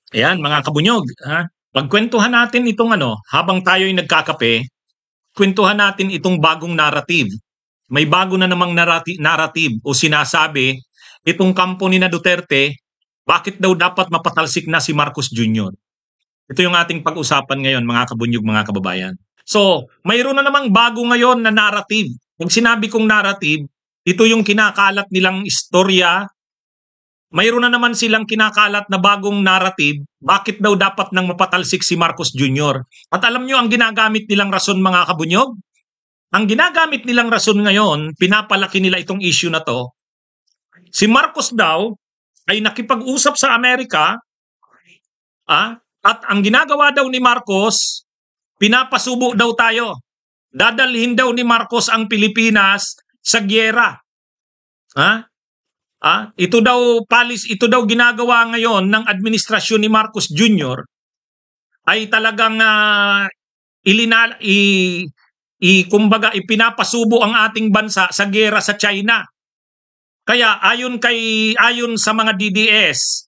Ayan, mga kabunyog, ha? Pagkwentuhan natin itong habang tayo'y nagkakape, kwentuhan natin itong bagong narrative. May bago na namang narrative o sinasabi itong kampo ni na Duterte, bakit daw dapat mapatalsik na si Marcos Jr. Ito yung ating pag-usapan ngayon, mga kabunyog, mga kababayan. So, mayroon na namang bago ngayon na narrative. Kung sinabi kong narrative, ito yung kinakalat nilang istorya. Mayroon na naman silang kinakalat na bagong narrative, bakit daw dapat nang mapatalsik si Marcos Jr. At alam nyo ang ginagamit nilang rason, mga kabunyog? Ang ginagamit nilang rason ngayon, pinapalaki nila itong issue na to. Si Marcos daw ay nakipag-usap sa Amerika, at ang ginagawa daw ni Marcos, pinapasubo daw tayo. Dadalhin daw ni Marcos ang Pilipinas sa gyera. Ito daw ginagawa ngayon ng administrasyon ni Marcos Jr. ay talagang kumbaga ipinapasubo ang ating bansa sa giyera sa China. Kaya ayon sa mga DDS,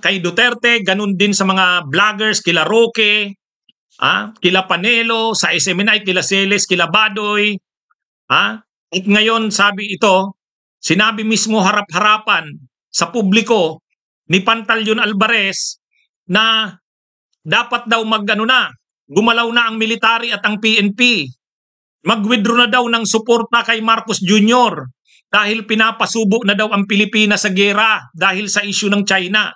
kay Duterte, ganun din sa mga vloggers, kila Roque, kila Panelo, sa SMNI, kila Celes, kila Badoy, at ngayon sinabi mismo harap-harapan sa publiko ni Pantaleon Alvarez na dapat daw gumalaw na ang military at ang PNP. Mag-withdraw na daw ng suporta kay Marcos Jr. dahil pinapasubo na daw ang Pilipinas sa giyera dahil sa issue ng China.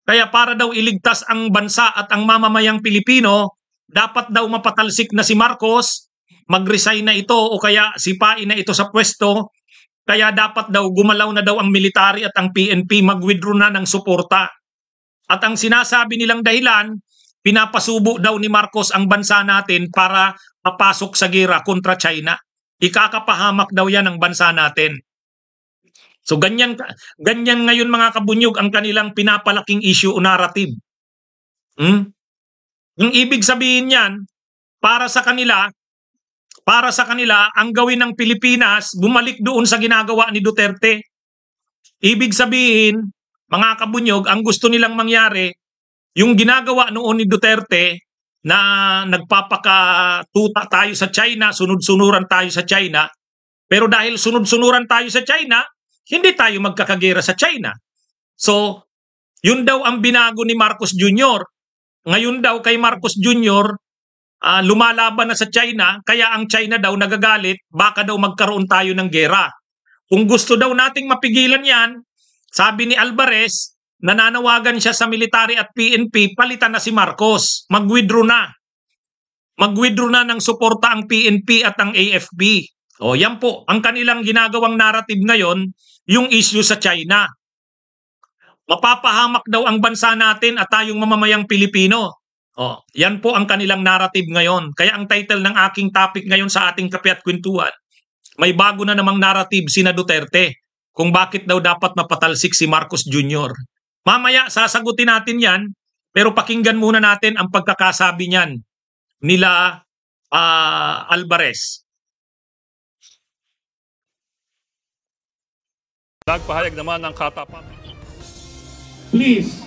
Kaya para daw iligtas ang bansa at ang mamamayang Pilipino, dapat daw mapatalsik na si Marcos, mag-resign na ito o kaya sipain na ito sa pwesto. Kaya dapat daw gumalaw na daw ang military at ang PNP, mag-withdraw na ng suporta. At ang sinasabi nilang dahilan, pinapasubo daw ni Marcos ang bansa natin para papasok sa giyera kontra China. Ikakapahamak daw yan ang bansa natin. So ganyan ngayon, mga kabunyog, ang kanilang pinapalaking issue o narrative. Yung ibig sabihin yan, para sa kanila, ang gawin ng Pilipinas, bumalik doon sa ginagawa ni Duterte. Ibig sabihin, mga kabunyog, ang gusto nilang mangyari, yung ginagawa noon ni Duterte na nagpapakatuta tayo sa China, sunod-sunuran tayo sa China, pero dahil sunod-sunuran tayo sa China, hindi tayo magkakagera sa China. So, yun daw ang binago ni Marcos Jr. Ngayon daw kay Marcos Jr., lumalaban na sa China, kaya ang China daw nagagalit, baka daw magkaroon tayo ng gera. Kung gusto daw nating mapigilan yan, sabi ni Alvarez, nananawagan siya sa military at PNP, palitan na si Marcos, mag-withdraw na. Mag-withdraw na ng suporta ang PNP at ang AFP. O yan po, ang kanilang ginagawang narrative ngayon, yung issue sa China. Mapapahamak daw ang bansa natin at tayong mamamayang Pilipino. Yan po ang kanilang narrative ngayon. Kaya ang title ng aking topic ngayon sa ating Kape at Kwentuhan, may bago na namang narrative sina Duterte kung bakit daw dapat mapatalsik si Marcos Jr. Mamaya sasagutin natin yan, pero pakinggan muna natin ang pagkakasabi niyan nila Alvarez. Nagpahayag naman ng katapatan. Please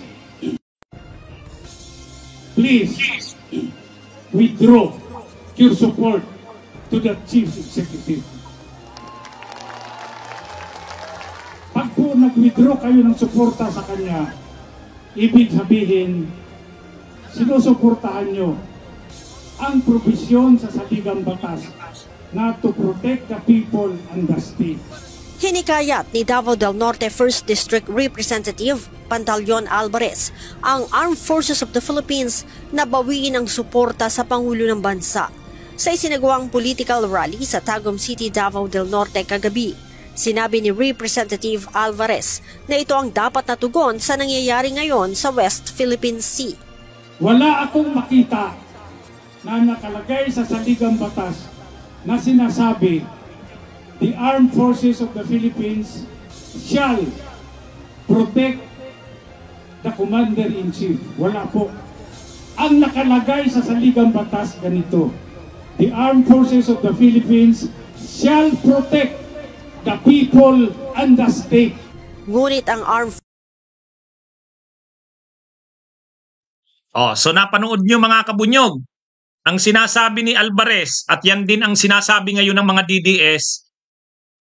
withdraw your support to the Chief Executive. Pag po nag-withdraw kayo ng suporta sa kanya, ibig sabihin, sinusuportahan nyo ang provision sa saligang batas na to protect the people and the state. Hinikayat ni Davao del Norte 1st District Representative Pantaleon Alvarez ang Armed Forces of the Philippines na bawiin ang suporta sa Pangulo ng Bansa. Sa isinagawang political rally sa Tagum City, Davao del Norte kagabi, sinabi ni Representative Alvarez na ito ang dapat na tugon sa nangyayari ngayon sa West Philippine Sea. Wala akong makita na nakalagay sa saligang batas na sinasabi the Armed Forces of the Philippines shall protect the Commander-in-Chief. Wala po. Ang nakalagay sa saligang batas ganito, the Armed Forces of the Philippines shall protect the people and the state. Ngunit ang Armed So napanood nyo mga kabunyog, ang sinasabi ni Alvarez at yan din ang sinasabi ngayon ng mga DDS,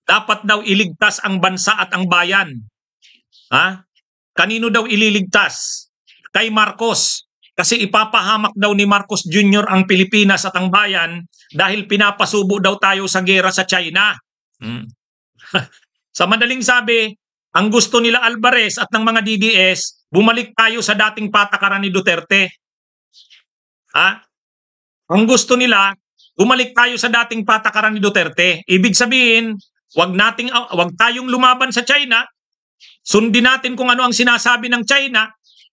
dapat daw iligtas ang bansa at ang bayan. Kanino daw ililigtas? Kay Marcos. Kasi ipapahamak daw ni Marcos Jr. ang Pilipinas at ang bayan dahil pinapasubo daw tayo sa gera sa China. Sa madaling sabi, ang gusto nila Alvarez at ng mga DDS, bumalik tayo sa dating patakaran ni Duterte. Ang gusto nila, bumalik tayo sa dating patakaran ni Duterte. Ibig sabihin, wag tayong lumaban sa China. Sundin natin kung ano ang sinasabi ng China.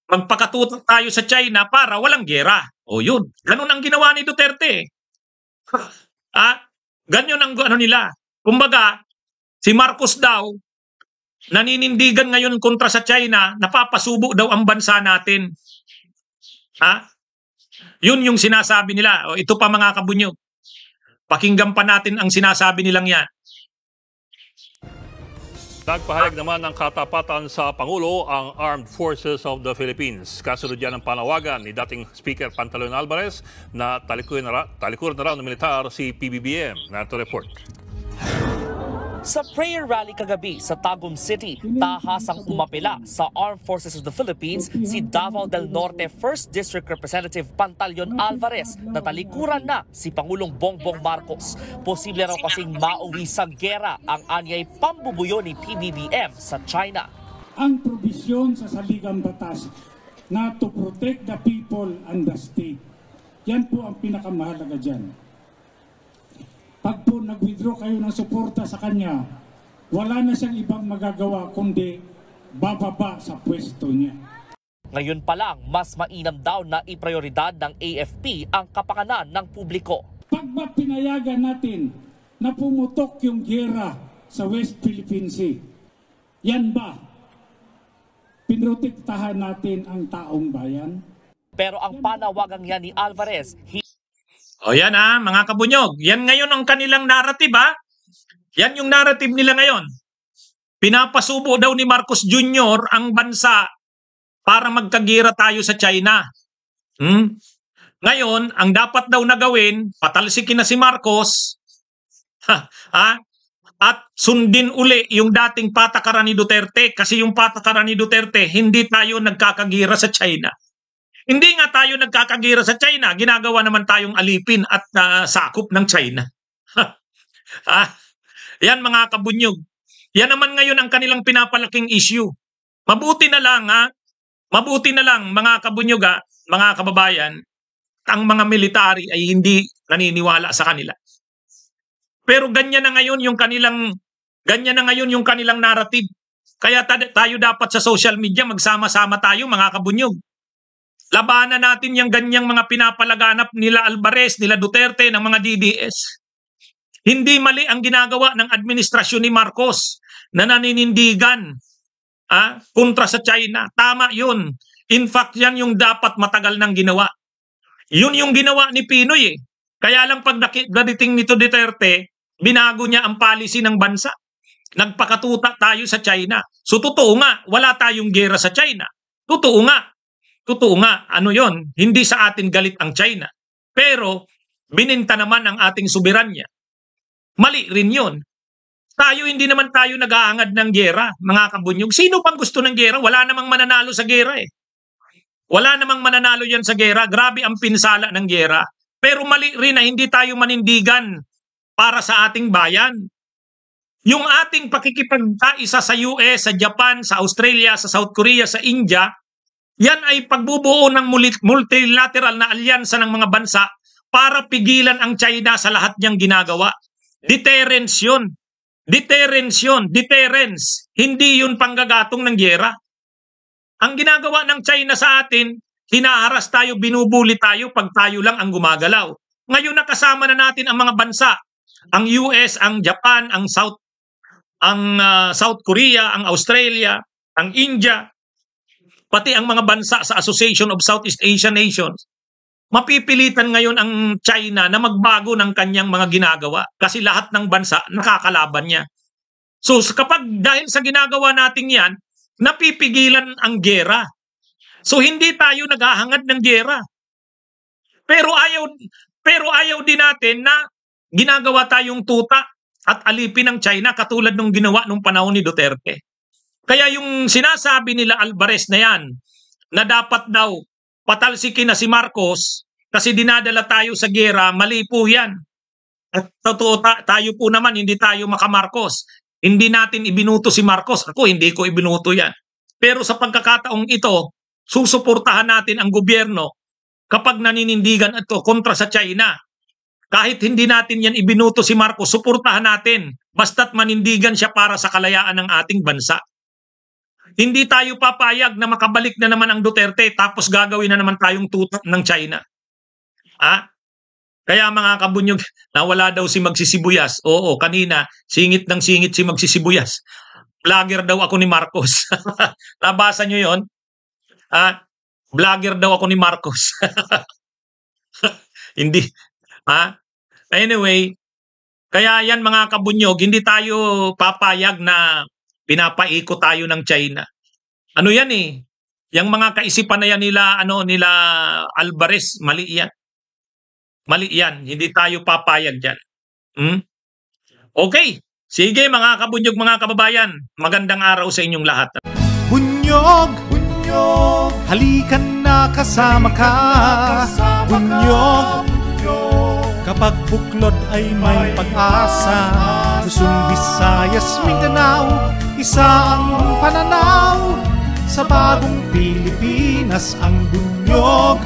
Magpakatutok tayo sa China para walang gera. Yun. Ganun ang ginawa ni Duterte. Ganyan ang ano nila. Kumbaga, si Marcos daw, naninindigan ngayon kontra sa China, napapasubo daw ang bansa natin. Yun yung sinasabi nila. Ito pa mga kabunyog. Pakinggan pa natin ang sinasabi nilang yan. Nagpahayag naman ng katapatan sa Pangulo ang Armed Forces of the Philippines. Kasunod yan ang panawagan ni dating Speaker Pantaleon Alvarez na talikuran na raw ng militar si PBBM. Narito report. Sa prayer rally kagabi sa Tagum City, tahasang umapela sa Armed Forces of the Philippines si Davao del Norte 1st District Representative Pantaleon Alvarez na talikuran na si Pangulong Bongbong Marcos. Posible raw kasing mauwi sa gera ang anyay pambubuyo ni PBBM sa China. Ang probisyon sa saligang batas na to protect the people and the state. Yan po ang pinakamahalaga dyan. Pag po nag-withdraw kayo ng suporta sa kanya, wala na siyang ibang magagawa kundi bababa sa pwesto niya. Ngayon pa lang, mas mainam daw na iprioridad ng AFP ang kapakanan ng publiko. Pag ba pinayagan natin na pumutok yung gera sa West Philippine Sea, yan ba pinrotektahan natin ang taong bayan? Pero ang panawagang yan ni Alvarez, Yan mga kabunyog. Yan ngayon ang kanilang narrative Yan yung narrative nila ngayon. Pinapasubo daw ni Marcos Jr. ang bansa para magkagira tayo sa China. Ngayon, ang dapat daw na gawin, patalsikin na si Marcos at sundin uli yung dating patakaran ni Duterte kasi yung patakaran ni Duterte, hindi tayo nagkakagira sa China. Hindi nga tayo nagkakagira sa China, ginagawa naman tayong alipin at sakop ng China. Yan mga kabunyog. Yan naman ngayon ang kanilang pinapalaking issue. Mabuti na lang mga kabunyog, mga kababayan, ang mga military ay hindi naniniwala sa kanila. Pero ganyan na ngayon yung kanilang narrative. Kaya tayo dapat sa social media magsama-sama tayo mga kabunyog. Labanan natin yung ganyang mga pinapalaganap nila Alvarez, nila Duterte, ng mga DDS. Hindi mali ang ginagawa ng administrasyon ni Marcos na naninindigan kontra sa China. Tama yun. In fact, yan yung dapat matagal nang ginawa. Yun yung ginawa ni Pinoy Kaya lang pag dating nito Duterte, binago niya ang policy ng bansa. Nagpakatuta tayo sa China. So totoo nga, wala tayong gera sa China. Totoo nga, ano yon? Hindi sa atin galit ang China. Pero, bininta naman ang ating soberanya. Mali rin yon. Hindi naman tayo nag-aangad ng gera, mga kabunyog. Sino pang gusto ng gera? Wala namang mananalo sa gera Wala namang mananalo yan sa gera. Grabe ang pinsala ng gera. Pero mali rin na hindi tayo manindigan para sa ating bayan. Yung ating pakikipagkaisa sa US, sa Japan, sa Australia, sa South Korea, sa India, yan ay pagbubuo ng multilateral na alyansa ng mga bansa para pigilan ang China sa lahat niyang ginagawa. Deterrence yun. Deterrence. Hindi yun panggagatong ng giyera. Ang ginagawa ng China sa atin, hinaharas tayo, binubuli tayo pag tayo lang ang gumagalaw. Ngayon nakasama na natin ang mga bansa. Ang US, ang Japan, ang South Korea, ang Australia, ang India, pati ang mga bansa sa Association of Southeast Asian Nations, mapipilitan ngayon ang China na magbago ng kanyang mga ginagawa kasi lahat ng bansa nakakalaban niya. So kapag dahil sa ginagawa natin yan, napipigilan ang gera. So hindi tayo naghahangad ng giyera. Pero ayaw din natin na ginagawa tayong tuta at alipin ng China katulad nung ginawa nung panahon ni Duterte. Kaya yung sinasabi nila Alvarez na yan, na dapat daw patalsikin na si Marcos kasi dinadala tayo sa giyera, mali po yan. At totoo tayo po naman, hindi tayo makamarcos. Hindi natin ibinuto si Marcos. Ako, hindi ko ibinuto yan. Pero sa pagkakataong ito, susuportahan natin ang gobyerno kapag naninindigan ito kontra sa China. Kahit hindi natin yan ibinuto si Marcos, suportahan natin. Basta't manindigan siya para sa kalayaan ng ating bansa. Hindi tayo papayag na makabalik na naman ang Duterte tapos gagawin na naman tayong tutak ng China. Kaya mga kabunyog, nawala daw si Magsisibuyas. Oo, kanina, singit ng singit si Magsisibuyas. Vlogger daw ako ni Marcos. Nabasa nyo yun? Vlogger daw ako ni Marcos. Hindi. Anyway, kaya yan mga kabunyog, hindi tayo papayag na pinapaiko tayo ng China. Ano yan eh? Yang mga kaisipan na yan nila Alvarez, mali yan. Mali yan. Hindi tayo papayag dyan. Okay. Sige mga kabunyog, mga kababayan. Magandang araw sa inyong lahat. Bunyog, bunyog, halikan na kasama ka. Bunyog, kapag buklod ay may pag-asa. Luzon, Visayas, Mindanao, isa ang pananaw. Sa bagong Pilipinas ang bunyog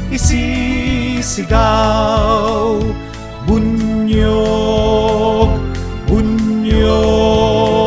isisigaw. Bunyog, bunyog.